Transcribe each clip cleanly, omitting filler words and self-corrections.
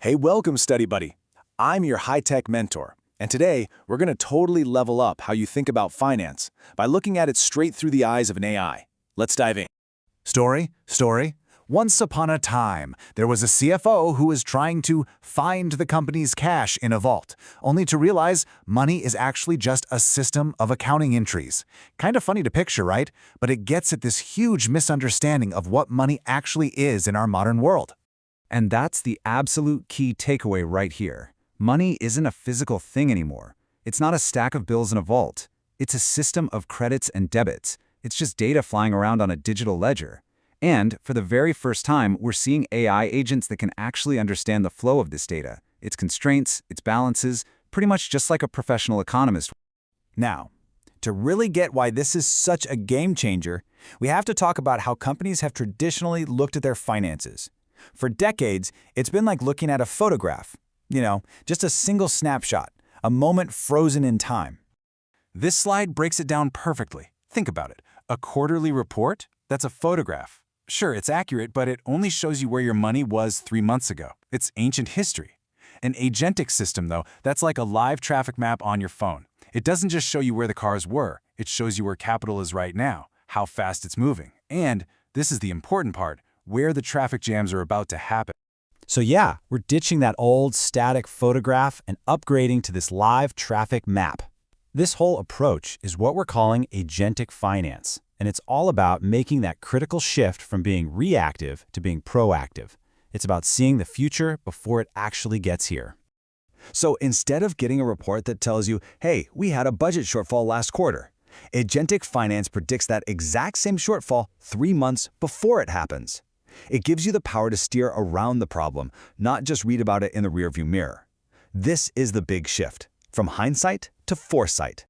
Hey, welcome, Study Buddy. I'm your high-tech mentor, and today we're going to totally level up how you think about finance by looking at it straight through the eyes of an AI. Let's dive in. Story. Once upon a time, there was a CFO who was trying to find the company's cash in a vault, only to realize money is actually just a system of accounting entries. Kind of funny to picture, right? But it gets at this huge misunderstanding of what money actually is in our modern world. And that's the absolute key takeaway right here. Money isn't a physical thing anymore. It's not a stack of bills in a vault. It's a system of credits and debits. It's just data flying around on a digital ledger. And for the very first time, we're seeing AI agents that can actually understand the flow of this data, its constraints, its balances, pretty much just like a professional economist. Now, to really get why this is such a game changer, we have to talk about how companies have traditionally looked at their finances. For decades, it's been like looking at a photograph. Just a single snapshot, a moment frozen in time. This slide breaks it down perfectly. Think about it. A quarterly report? That's a photograph. Sure, it's accurate, but it only shows you where your money was 3 months ago. It's ancient history. An agentic system, though, that's like a live traffic map on your phone. It doesn't just show you where the cars were. It shows you where capital is right now, how fast it's moving, and, this is the important part, where the traffic jams are about to happen. So yeah, we're ditching that old static photograph and upgrading to this live traffic map. This whole approach is what we're calling Agentic Finance, and it's all about making that critical shift from being reactive to being proactive. It's about seeing the future before it actually gets here. So instead of getting a report that tells you, hey, we had a budget shortfall last quarter, Agentic Finance predicts that exact same shortfall 3 months before it happens. It gives you the power to steer around the problem, not just read about it in the rearview mirror. This is the big shift, from hindsight to foresight.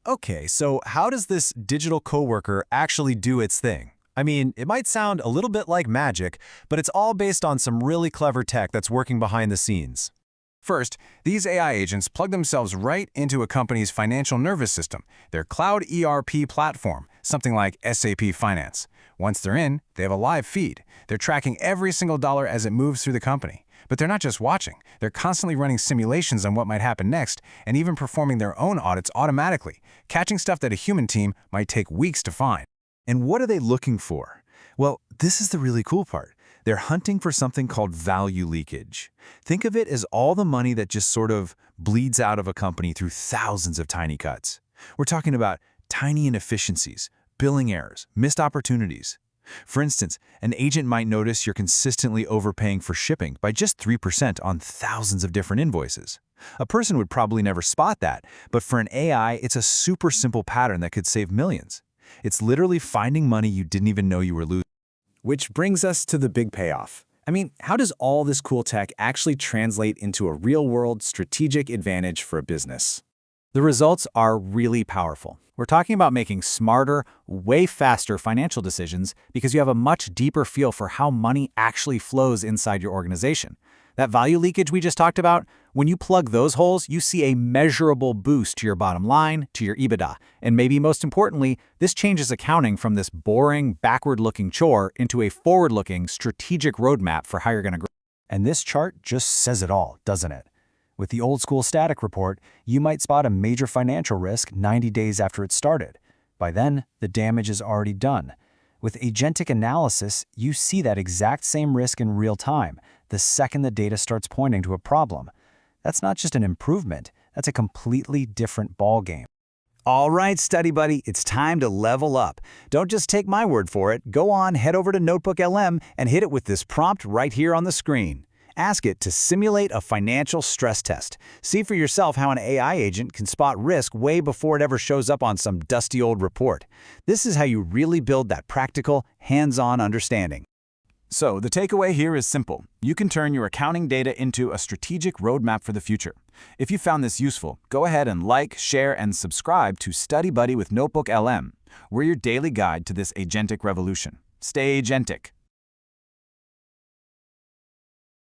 Okay, so how does this digital coworker actually do its thing? I mean, it might sound a little bit like magic, but it's all based on some really clever tech that's working behind the scenes. First, these AI agents plug themselves right into a company's financial nervous system, their cloud ERP platform, something like SAP Finance. Once they're in, they have a live feed. They're tracking every single dollar as it moves through the company. But they're not just watching. They're constantly running simulations on what might happen next and even performing their own audits automatically, catching stuff that a human team might take weeks to find. And what are they looking for? Well, this is the really cool part. They're hunting for something called value leakage. Think of it as all the money that just sort of bleeds out of a company through thousands of tiny cuts. We're talking about tiny inefficiencies, billing errors, missed opportunities. For instance, an agent might notice you're consistently overpaying for shipping by just 3% on thousands of different invoices. A person would probably never spot that, but for an AI, it's a super simple pattern that could save millions. It's literally finding money you didn't even know you were losing. Which brings us to the big payoff. I mean, how does all this cool tech actually translate into a real-world strategic advantage for a business? The results are really powerful. We're talking about making smarter, way faster financial decisions because you have a much deeper feel for how money actually flows inside your organization. That value leakage we just talked about, when you plug those holes, you see a measurable boost to your bottom line, to your EBITDA. And maybe most importantly, this changes accounting from this boring, backward-looking chore into a forward-looking, strategic roadmap for how you're going to grow. And this chart just says it all, doesn't it? With the old-school static report, you might spot a major financial risk 90 days after it started. By then, the damage is already done. With agentic analysis, you see that exact same risk in real time, the second the data starts pointing to a problem. That's not just an improvement, that's a completely different ballgame. All right, Study Buddy, it's time to level up. Don't just take my word for it. Go on, head over to Notebook LM and hit it with this prompt right here on the screen. Ask it to simulate a financial stress test. See for yourself how an AI agent can spot risk way before it ever shows up on some dusty old report. This is how you really build that practical, hands-on understanding. So the takeaway here is simple. You can turn your accounting data into a strategic roadmap for the future. If you found this useful, go ahead and like, share, and subscribe to Study Buddy with Notebook LM. We're your daily guide to this agentic revolution. Stay agentic.